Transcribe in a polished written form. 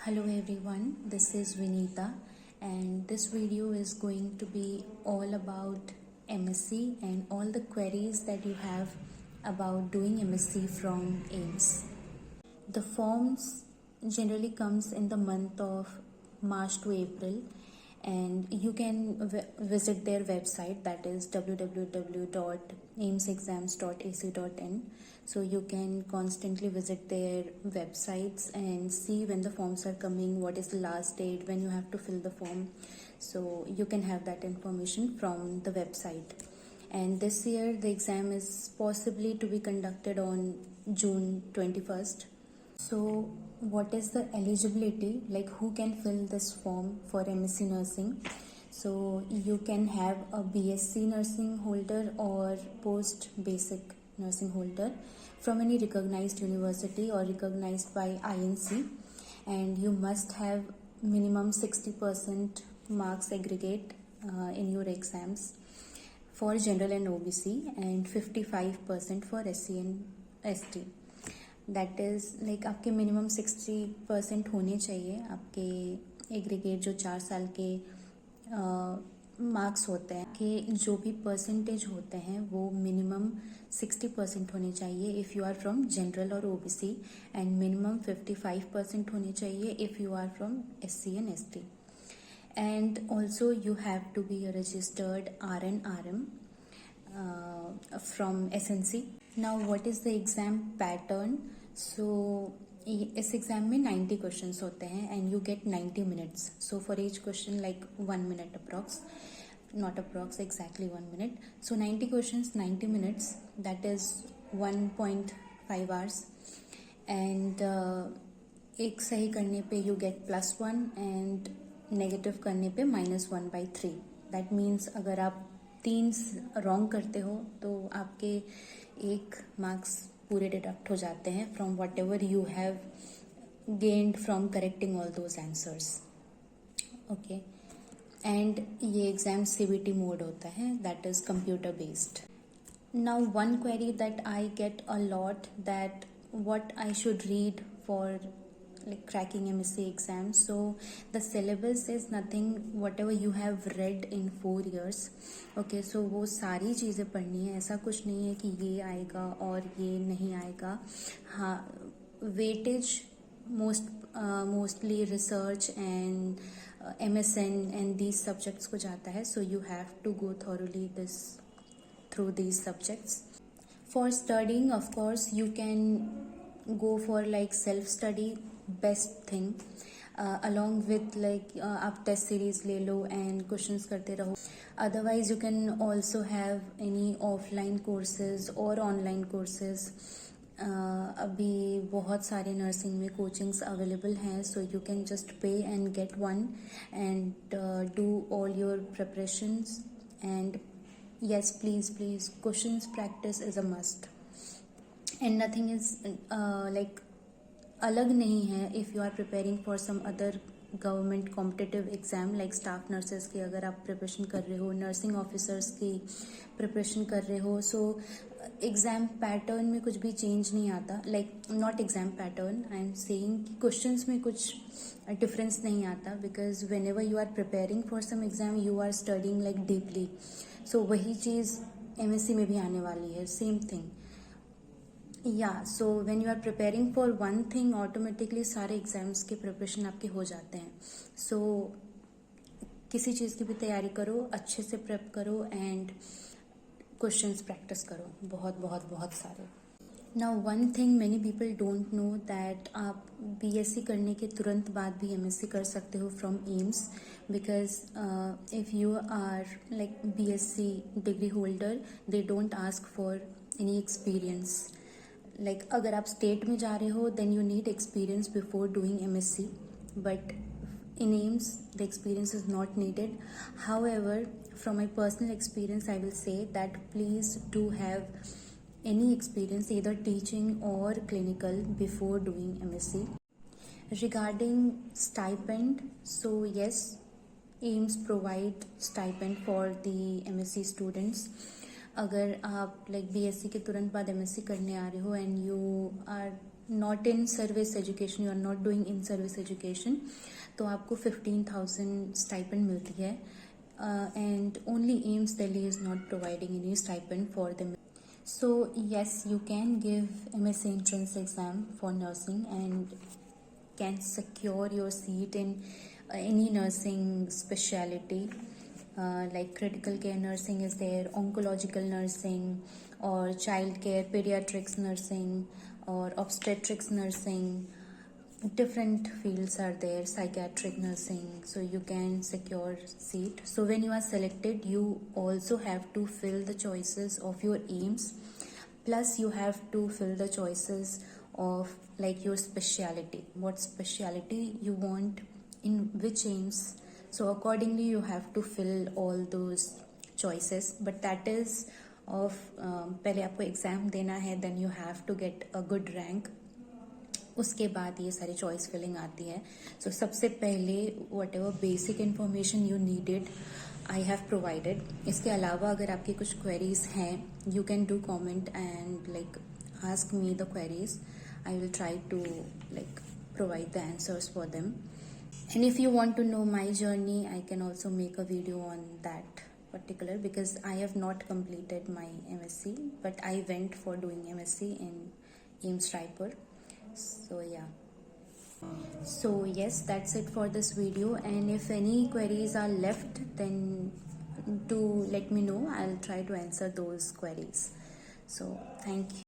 Hello everyone, this is Vinita and this video is going to be all about MSc and all the queries that you have about doing MSc from AIMS. The forms generally comes in the month of March to April and you can visit their website, that is www.aimsexams.ac.in. So you can constantly visit their websites and see when the forms are coming, what is the last date when you have to fill the form. So you can have that information from the website. And this year the exam is possibly to be conducted on June 21st. So what is the eligibility, like who can fill this form for MSc nursing? So you can have a BSc nursing holder or post basic nursing holder from any recognized university or recognized by INC, and you must have minimum 60% marks aggregate in your exams for general and OBC and 55% for SC and ST. That is like आपके minimum 60% होने चाहिए आपके aggregate जो 4 साल के marks होते हैं कि जो भी परसेंटेज होते हैं वो मिनिमम 60% होने चाहिए if you are from general और ओबीसी एंड मिनिमम 55% होने चाहिए if you are from SC and ST. And also you have to be a registered RN RM from SNC. Now what is the exam pattern? So इस exam में 90 questions होते हैं and you get 90 minutes. So for each question like 1 minute approx, not approx, exactly 1 minute. So 90 questions, 90 minutes, that is 1.5 hours. And एक सही करने पे you get +1 and negative करने पे -1/3. दैट मीन्स अगर आप 3 रॉन्ग करते हो तो आपके 1 मार्क्स पूरे डिडक्ट हो जाते हैं from what ever you have gained from correcting all those answers. Okay, and ये एग्जाम CBT मोड होता है, that is computer based. Now one query that I get a lot, that what I should read for like cracking MSc exam. So the syllabus is nothing, whatever you have read in 4 years. Okay, so वो सारी चीज़ें पढ़नी है, ऐसा कुछ नहीं है कि ये आएगा और ये नहीं आएगा. हाँ, weightage mostly research and MSN and these subjects को जाता है. So you have to go thoroughly this through these subjects. For studying, of course, you can go for like self-study, best thing. Along with like आप test series ले लो and questions करते रहो. Otherwise, you can also have any offline courses or online courses. अभी बहुत सारे nursing में coachings available हैं, so you can just पे and get one and do all your preparations. And yes, please questions practice is a must and nothing is like अलग नहीं है. if you are preparing for some other government competitive exam like staff nurses की अगर आप preparation कर रहे हो, nursing officers की प्रिपरेशन कर रहे हो, सो एग्ज़ाम पैटर्न में कुछ भी चेंज नहीं आता. Like not exam pattern, I am saying questions में कुछ डिफरेंस नहीं आता, because whenever you are preparing for some exam you are studying like deeply. So वही चीज़ MSc में भी आने वाली है, सेम थिंग. या so when you are preparing for one thing automatically सारे एग्जाम्स के प्रिपरेशन आपके हो जाते हैं. सो किसी चीज़ की भी तैयारी करो, अच्छे से प्रेप करो एंड क्वेश्चंस प्रैक्टिस करो, बहुत बहुत बहुत सारे. Now one thing many people don't know that आप BSc करने के तुरंत बाद भी MSc कर सकते हो from AIIMS, because if you are like BSc degree holder they don't ask for any experience. Like अगर आप स्टेट में जा रहे हो then you need experience before doing MSc, but in AIMS the experience is not needed. However, from my personal experience I will say that please do have any experience either teaching or clinical before doing MSc. Regarding stipend, so yes, AIMS provide stipend for the MSc students. अगर आप like BSc के तुरंत बाद MSc करने आ रहे हो and you are not in service education, you are not doing in service education, तो आपको 15,000 स्टाइपेंड मिलती है. And only AIIMS Delhi is not providing any stipend for them. So yes, you can give MSc entrance exam for nursing and can secure your seat in any nursing specialty, like critical care nursing is there, oncological nursing, or child care pediatrics nursing, or obstetrics nursing. Different fields are there, psychiatric nursing, so you can secure seat. So when you are selected, you also have to fill the choices of your aims, plus you have to fill the choices of like your specialty, what specialty you want in which aims. So accordingly you have to fill all those choices, but that is of पहले आपको exam देना है, then you have to get a good rank, उसके बाद ये सारी choice filling आती है. सो सबसे पहले whatever basic information you needed I have provided. इसके अलावा अगर आपकी कुछ क्वेरीज हैं, you can do comment and like ask me the queries. I will try to like provide the answers for them. And if you want to know my journey, I can also make a video on that particular, because I have not completed my MSc, but I went for doing MSc in AIIMS Raipur. So yeah. So yes, that's it for this video, and if any queries are left, then do let me know. I'll try to answer those queries. So thank you.